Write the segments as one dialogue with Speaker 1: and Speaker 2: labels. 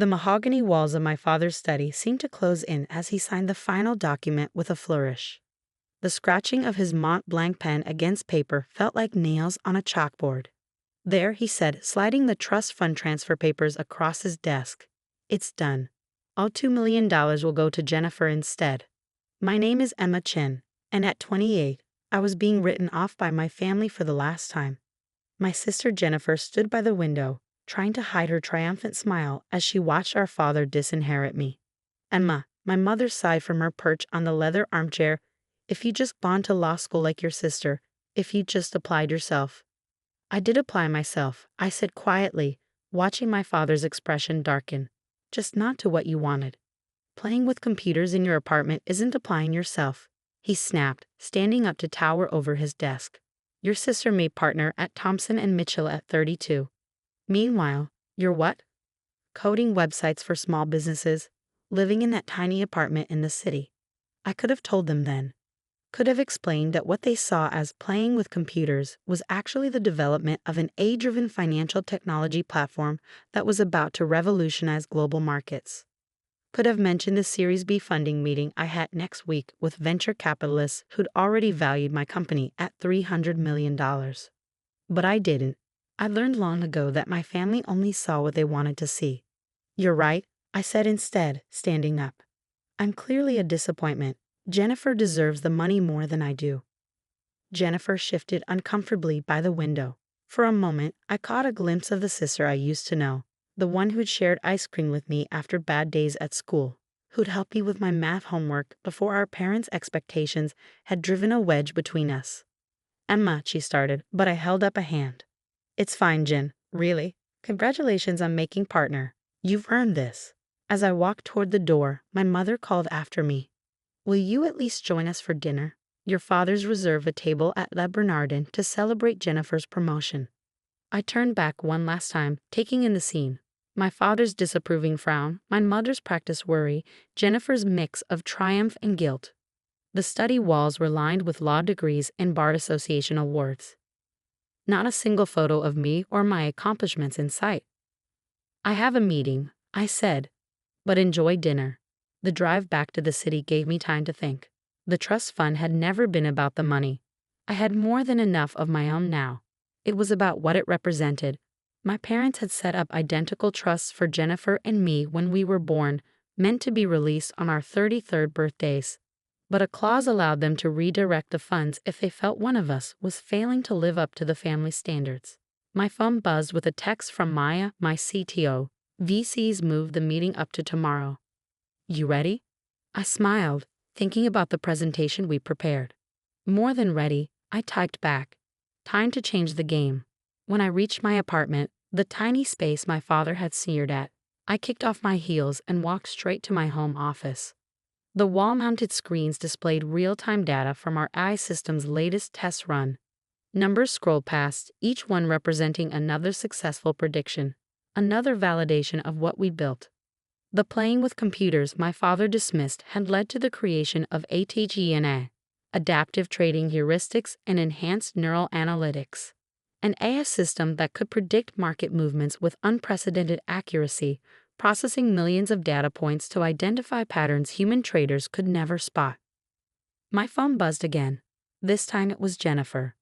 Speaker 1: The mahogany walls of my father's study seemed to close in as he signed the final document with a flourish. The scratching of his Mont Blanc pen against paper felt like nails on a chalkboard. There, he said, sliding the trust fund transfer papers across his desk. It's done. All $2 million will go to Jennifer instead. My name is Emma Chen, and at 28, I was being written off by my family for the last time. My sister Jennifer stood by the window, trying to hide her triumphant smile as she watched our father disinherit me. Emma, my mother sighed from her perch on the leather armchair, if you'd just gone to law school like your sister, if you'd just applied yourself. I did apply myself, I said quietly, watching my father's expression darken. Just not to what you wanted. Playing with computers in your apartment isn't applying yourself, he snapped, standing up to tower over his desk. Your sister made partner at Thompson and Mitchell at 32. Meanwhile, you're what? Coding websites for small businesses, living in that tiny apartment in the city. I could have told them then. Could have explained that what they saw as playing with computers was actually the development of an AI-driven financial technology platform that was about to revolutionize global markets. Could have mentioned the Series B funding meeting I had next week with venture capitalists who'd already valued my company at $300 million. But I didn't. I learned long ago that my family only saw what they wanted to see. You're right, I said instead, standing up. I'm clearly a disappointment. Jennifer deserves the money more than I do. Jennifer shifted uncomfortably by the window. For a moment, I caught a glimpse of the sister I used to know, the one who'd shared ice cream with me after bad days at school, who'd helped me with my math homework before our parents' expectations had driven a wedge between us. Emma, she started, but I held up a hand. It's fine, Jen, really. Congratulations on making partner. You've earned this. As I walked toward the door, my mother called after me. Will you at least join us for dinner? Your father's reserved a table at Le Bernardin to celebrate Jennifer's promotion. I turned back one last time, taking in the scene. My father's disapproving frown, my mother's practiced worry, Jennifer's mix of triumph and guilt. The study walls were lined with law degrees and bar association awards. Not a single photo of me or my accomplishments in sight. I have a meeting, I said, but enjoy dinner. The drive back to the city gave me time to think. The trust fund had never been about the money. I had more than enough of my own now. It was about what it represented. My parents had set up identical trusts for Jennifer and me when we were born, meant to be released on our 33rd birthdays. But a clause allowed them to redirect the funds if they felt one of us was failing to live up to the family standards. My phone buzzed with a text from Maya, my CTO. VCs moved the meeting up to tomorrow. You ready? I smiled, thinking about the presentation we prepared. More than ready, I typed back. Time to change the game. When I reached my apartment, the tiny space my father had sneered at, I kicked off my heels and walked straight to my home office. The wall-mounted screens displayed real-time data from our AI system's latest test run. Numbers scrolled past, each one representing another successful prediction, another validation of what we built. The playing with computers my father dismissed had led to the creation of ATGNA, Adaptive Trading Heuristics and Enhanced Neural Analytics, an AI system that could predict market movements with unprecedented accuracy, processing millions of data points to identify patterns human traders could never spot. My phone buzzed again. This time it was Jennifer.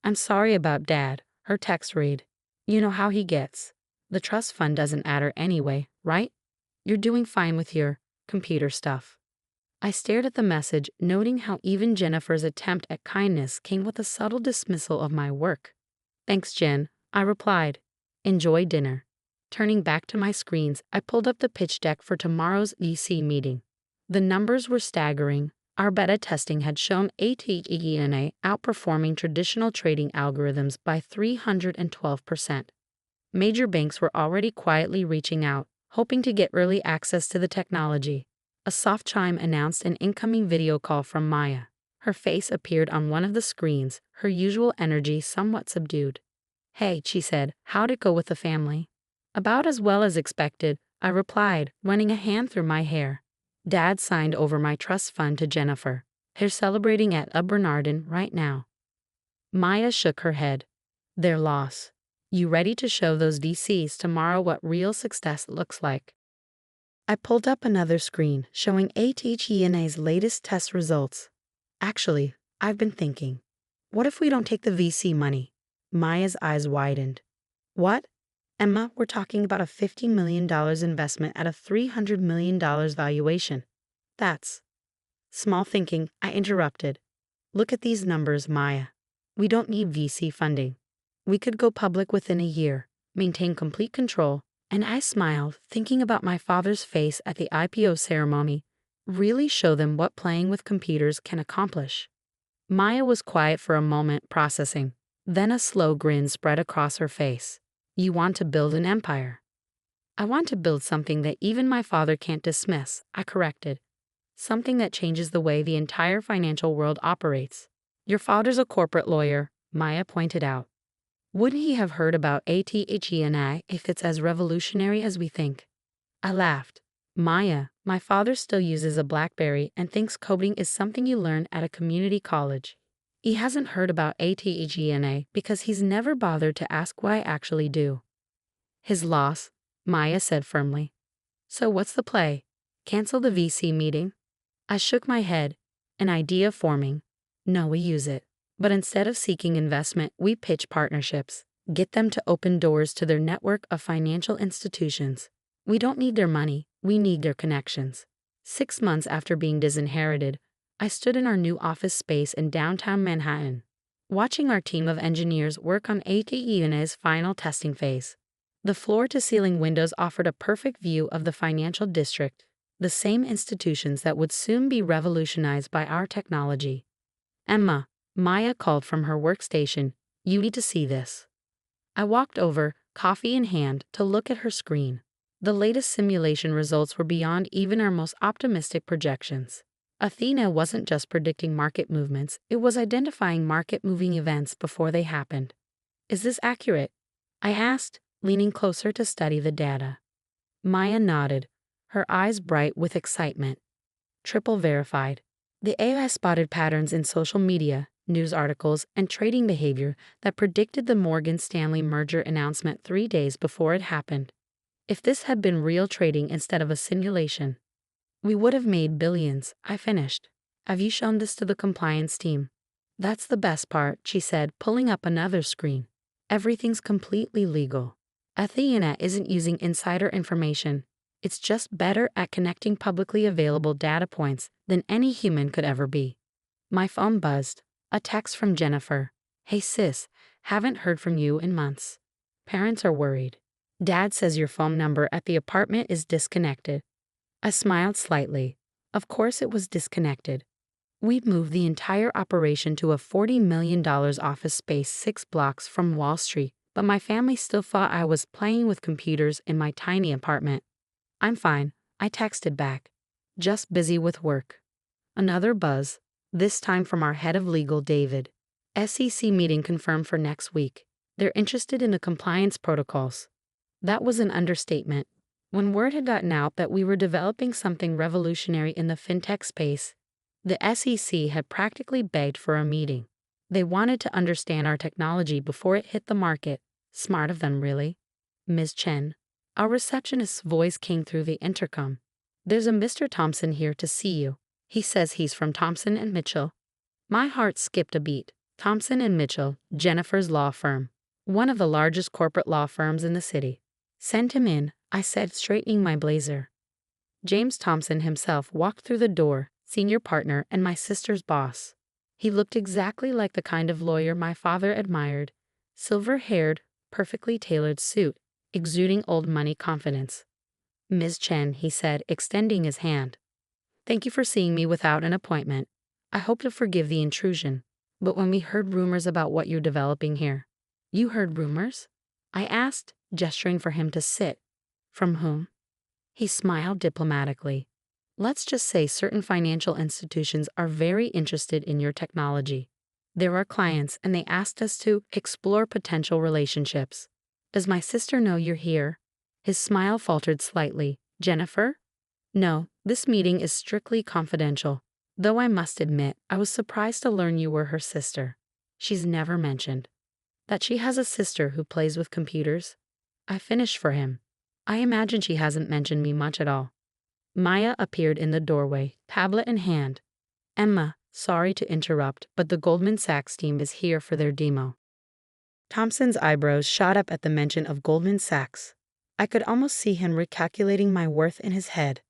Speaker 1: I'm sorry about Dad, her text read. You know how he gets. The trust fund doesn't matter anyway, right? You're doing fine with your computer stuff. I stared at the message, noting how even Jennifer's attempt at kindness came with a subtle dismissal of my work. Thanks, Jen, I replied. Enjoy dinner. Turning back to my screens, I pulled up the pitch deck for tomorrow's EC meeting. The numbers were staggering. Our beta testing had shown ATGNA outperforming traditional trading algorithms by 312%. Major banks were already quietly reaching out, hoping to get early access to the technology. A soft chime announced an incoming video call from Maya. Her face appeared on one of the screens, her usual energy somewhat subdued. Hey, she said, how'd it go with the family? About as well as expected, I replied, running a hand through my hair. Dad signed over my trust fund to Jennifer. They're celebrating at Le Bernardin right now. Maya shook her head. Their loss. You ready to show those VCs tomorrow what real success looks like? I pulled up another screen showing ATHENA's latest test results. Actually, I've been thinking, what if we don't take the VC money? Maya's eyes widened. What? Emma, we're talking about a $50 million investment at a $300 million valuation. That's small thinking, I interrupted. Look at these numbers, Maya. We don't need VC funding. We could go public within a year, maintain complete control, and I smiled, thinking about my father's face at the IPO ceremony, really show them what playing with computers can accomplish. Maya was quiet for a moment, processing. Then a slow grin spread across her face. You want to build an empire. I want to build something that even my father can't dismiss, I corrected. Something that changes the way the entire financial world operates. Your father's a corporate lawyer, Maya pointed out. Wouldn't he have heard about ATHENI if it's as revolutionary as we think? I laughed. Maya, my father still uses a BlackBerry and thinks coding is something you learn at a community college. He hasn't heard about ATHENA because he's never bothered to ask what I actually do. His loss, Maya said firmly. So what's the play? Cancel the VC meeting? I shook my head, an idea forming. No, we use it. But instead of seeking investment, we pitch partnerships, get them to open doors to their network of financial institutions. We don't need their money, we need their connections. 6 months after being disinherited, I stood in our new office space in downtown Manhattan, watching our team of engineers work on ATENA's final testing phase. The floor-to-ceiling windows offered a perfect view of the financial district, the same institutions that would soon be revolutionized by our technology. Emma, Maya called from her workstation, you need to see this. I walked over, coffee in hand, to look at her screen. The latest simulation results were beyond even our most optimistic projections. Athena wasn't just predicting market movements, it was identifying market-moving events before they happened. Is this accurate? I asked, leaning closer to study the data. Maya nodded, her eyes bright with excitement. Triple verified. The AI spotted patterns in social media, news articles, and trading behavior that predicted the Morgan Stanley merger announcement 3 days before it happened. If this had been real trading instead of a simulation, we would have made billions, I finished. Have you shown this to the compliance team? That's the best part, she said, pulling up another screen. Everything's completely legal. Athena isn't using insider information. It's just better at connecting publicly available data points than any human could ever be. My phone buzzed. A text from Jennifer. Hey sis, haven't heard from you in months. Parents are worried. Dad says your phone number at the apartment is disconnected. I smiled slightly. Of course it was disconnected. We'd moved the entire operation to a $40 million office space 6 blocks from Wall Street, but my family still thought I was playing with computers in my tiny apartment. I'm fine, I texted back. Just busy with work. Another buzz, this time from our head of legal, David. SEC meeting confirmed for next week. They're interested in the compliance protocols. That was an understatement. When word had gotten out that we were developing something revolutionary in the fintech space, the SEC had practically begged for a meeting. They wanted to understand our technology before it hit the market. Smart of them, really. Ms. Chen. Our receptionist's voice came through the intercom. There's a Mr. Thompson here to see you. He says he's from Thompson and Mitchell. My heart skipped a beat. Thompson and Mitchell, Jennifer's law firm. One of the largest corporate law firms in the city. Send him in, I said, straightening my blazer. James Thompson himself walked through the door, senior partner and my sister's boss. He looked exactly like the kind of lawyer my father admired. Silver-haired, perfectly tailored suit, exuding old money confidence. Ms. Chen, he said, extending his hand. Thank you for seeing me without an appointment. I hope to forgive the intrusion. But when we heard rumors about what you're developing here. You heard rumors? I asked, gesturing for him to sit. From whom? He smiled diplomatically. Let's just say certain financial institutions are very interested in your technology. They're our clients and they asked us to explore potential relationships. Does my sister know you're here? His smile faltered slightly. Jennifer? No, this meeting is strictly confidential. Though I must admit, I was surprised to learn you were her sister. She's never mentioned that she has a sister who plays with computers. I finished for him. I imagine she hasn't mentioned me much at all. Maya appeared in the doorway, tablet in hand. Emma, sorry to interrupt, but the Goldman Sachs team is here for their demo. Thompson's eyebrows shot up at the mention of Goldman Sachs. I could almost see him recalculating my worth in his head.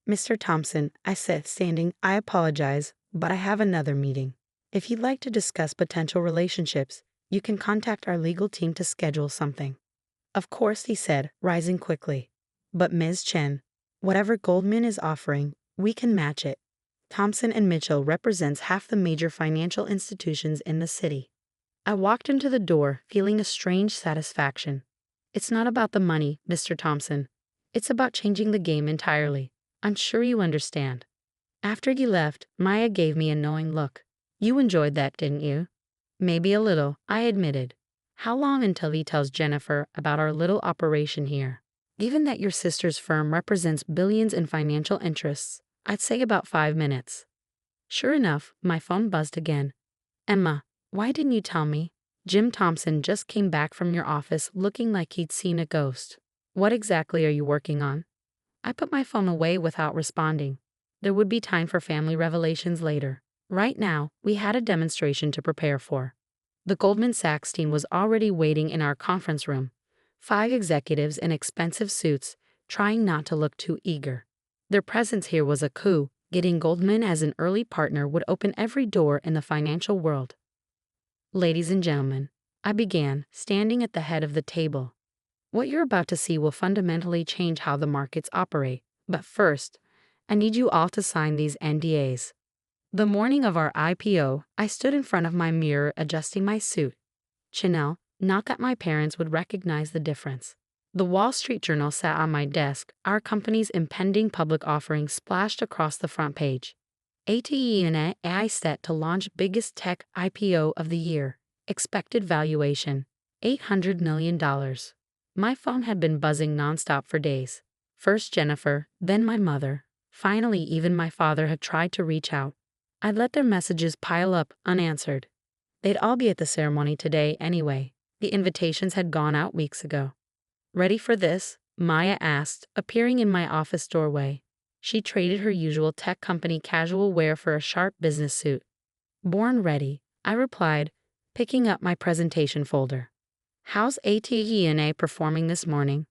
Speaker 1: Mr. Thompson, I said, standing, I apologize, but I have another meeting. If you'd like to discuss potential relationships, you can contact our legal team to schedule something. Of course, he said, rising quickly. But Ms. Chen, whatever Goldman is offering, we can match it. Thompson and Mitchell represents half the major financial institutions in the city. I walked into the door, feeling a strange satisfaction. It's not about the money, Mr. Thompson. It's about changing the game entirely. I'm sure you understand. After he left, Maya gave me a knowing look. You enjoyed that, didn't you? Maybe a little, I admitted. How long until he tells Jennifer about our little operation here? Given that your sister's firm represents billions in financial interests, I'd say about 5 minutes. Sure enough, my phone buzzed again. Emma, why didn't you tell me? Jim Thompson just came back from your office looking like he'd seen a ghost. What exactly are you working on? I put my phone away without responding. There would be time for family revelations later. Right now, we had a demonstration to prepare for. The Goldman Sachs team was already waiting in our conference room. 5 executives in expensive suits, trying not to look too eager. Their presence here was a coup. Getting Goldman as an early partner would open every door in the financial world. Ladies and gentlemen, I began, standing at the head of the table. What you're about to see will fundamentally change how the markets operate. But first, I need you all to sign these NDAs. The morning of our IPO, I stood in front of my mirror adjusting my suit. Chanel, not that my parents would recognize the difference. The Wall Street Journal sat on my desk, our company's impending public offering splashed across the front page. ATE and AI set to launch biggest tech IPO of the year. Expected valuation, $800 million. My phone had been buzzing nonstop for days. First Jennifer, then my mother. Finally, even my father had tried to reach out. I'd let their messages pile up, unanswered. They'd all be at the ceremony today anyway. The invitations had gone out weeks ago. Ready for this? Maya asked, appearing in my office doorway. She traded her usual tech company casual wear for a sharp business suit. Born ready, I replied, picking up my presentation folder. How's ATE&A performing this morning?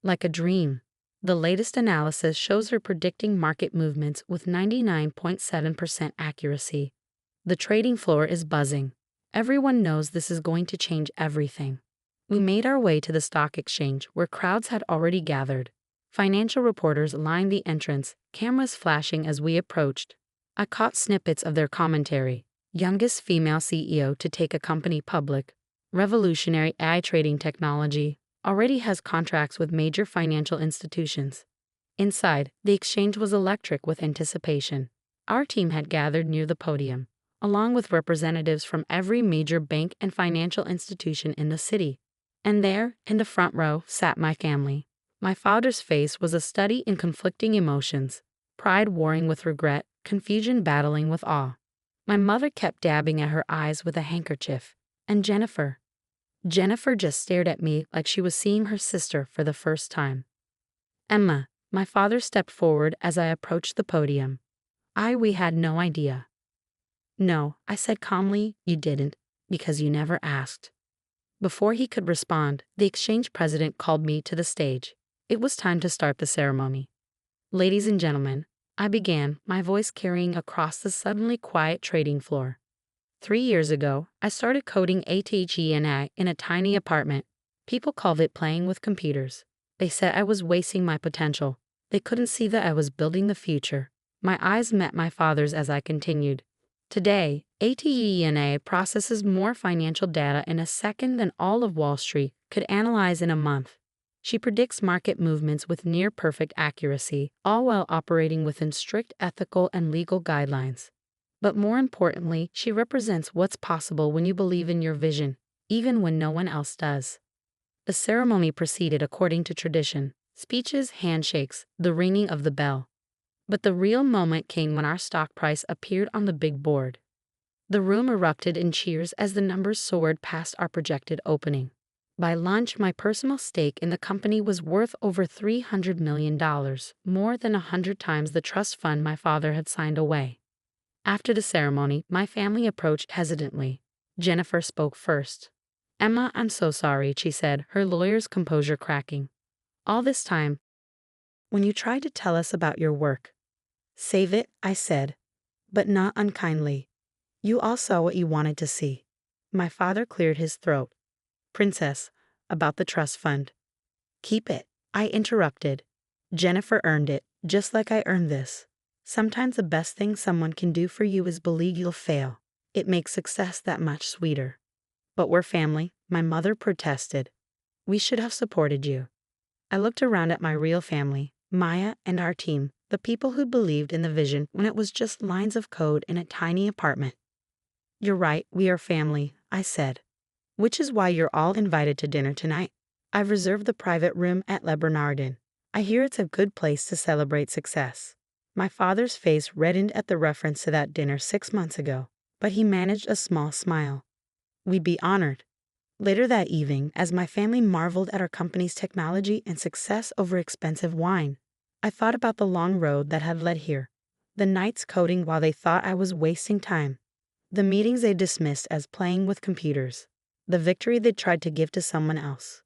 Speaker 1: Like a dream. The latest analysis shows her predicting market movements with 99.7% accuracy. The trading floor is buzzing. Everyone knows this is going to change everything. We made our way to the stock exchange where crowds had already gathered. Financial reporters lined the entrance, cameras flashing as we approached. I caught snippets of their commentary. Youngest female CEO to take a company public. Revolutionary AI trading technology. Already has contracts with major financial institutions. Inside, the exchange was electric with anticipation. Our team had gathered near the podium, along with representatives from every major bank and financial institution in the city. And there, in the front row, sat my family. My father's face was a study in conflicting emotions, pride warring with regret, confusion battling with awe. My mother kept dabbing at her eyes with a handkerchief. And Jennifer just stared at me like she was seeing her sister for the first time. Emma, my father stepped forward as I approached the podium. We had no idea. No, I said calmly, you didn't, because you never asked. Before he could respond, the exchange president called me to the stage. It was time to start the ceremony. Ladies and gentlemen, I began, my voice carrying across the suddenly quiet trading floor. 3 years ago, I started coding ATE&A in a tiny apartment. People called it playing with computers. They said I was wasting my potential. They couldn't see that I was building the future. My eyes met my father's as I continued. Today, ATE&A processes more financial data in a second than all of Wall Street could analyze in a month. She predicts market movements with near-perfect accuracy, all while operating within strict ethical and legal guidelines. But more importantly, she represents what's possible when you believe in your vision, even when no one else does. The ceremony proceeded according to tradition: speeches, handshakes, the ringing of the bell. But the real moment came when our stock price appeared on the big board. The room erupted in cheers as the numbers soared past our projected opening. By lunch, my personal stake in the company was worth over $300 million, more than 100 times the trust fund my father had signed away. After the ceremony, my family approached hesitantly. Jennifer spoke first. "Emma, I'm so sorry," she said, her lawyer's composure cracking. "All this time, when you tried to tell us about your work." "Save it," I said, but not unkindly. "You all saw what you wanted to see." My father cleared his throat. "Princess, about the trust fund." "Keep it," I interrupted. "Jennifer earned it, just like I earned this. Sometimes the best thing someone can do for you is believe you'll fail. It makes success that much sweeter." "But we're family," my mother protested. "We should have supported you." I looked around at my real family, Maya and our team, the people who believed in the vision when it was just lines of code in a tiny apartment. "You're right, we are family," I said. "Which is why you're all invited to dinner tonight. I've reserved the private room at Le Bernardin. I hear it's a good place to celebrate success." My father's face reddened at the reference to that dinner 6 months ago, but he managed a small smile. "We'd be honored." Later that evening, as my family marveled at our company's technology and success over expensive wine, I thought about the long road that had led here, the nights coding while they thought I was wasting time, the meetings they dismissed as playing with computers, the victory they tried to give to someone else.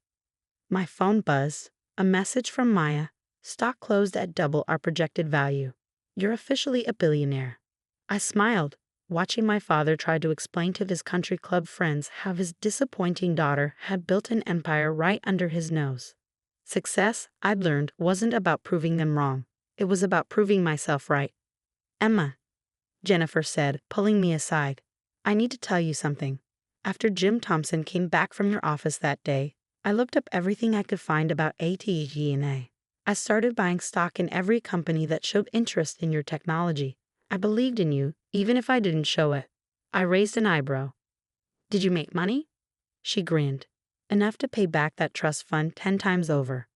Speaker 1: My phone buzzed, a message from Maya. "Stock closed at double our projected value. You're officially a billionaire." I smiled, watching my father try to explain to his country club friends how his disappointing daughter had built an empire right under his nose. Success, I'd learned, wasn't about proving them wrong. It was about proving myself right. "Emma," Jennifer said, pulling me aside, "I need to tell you something. After Jim Thompson came back from your office that day, I looked up everything I could find about ATG&A. I started buying stock in every company that showed interest in your technology. I believed in you, even if I didn't show it." I raised an eyebrow. "Did you make money?" She grinned. "Enough to pay back that trust fund 10 times over."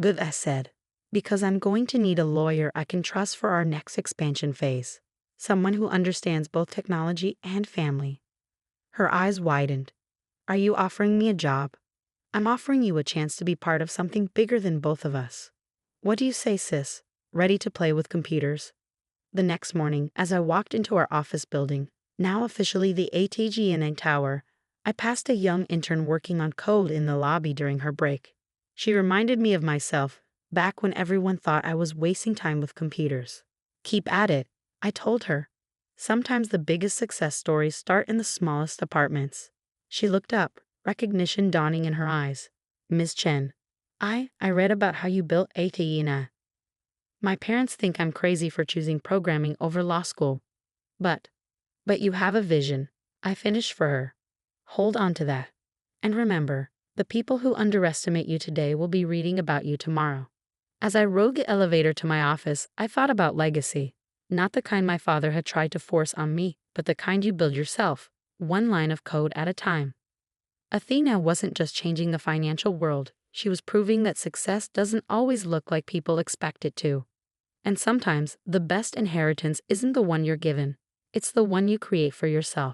Speaker 1: "Good," I said, "because I'm going to need a lawyer I can trust for our next expansion phase. Someone who understands both technology and family." Her eyes widened. "Are you offering me a job?" "I'm offering you a chance to be part of something bigger than both of us. What do you say, sis? Ready to play with computers?" The next morning, as I walked into our office building, now officially the ATG&A Tower, I passed a young intern working on code in the lobby during her break. She reminded me of myself, back when everyone thought I was wasting time with computers. "Keep at it," I told her. "Sometimes the biggest success stories start in the smallest apartments." She looked up, recognition dawning in her eyes. "Ms. Chen, I read about how you built ATG&A. My parents think I'm crazy for choosing programming over law school. But you have a vision," I finished for her. "Hold on to that. And remember, the people who underestimate you today will be reading about you tomorrow." As I rode the elevator to my office, I thought about legacy. Not the kind my father had tried to force on me, but the kind you build yourself, one line of code at a time. Athena wasn't just changing the financial world, she was proving that success doesn't always look like people expect it to. And sometimes, the best inheritance isn't the one you're given, it's the one you create for yourself.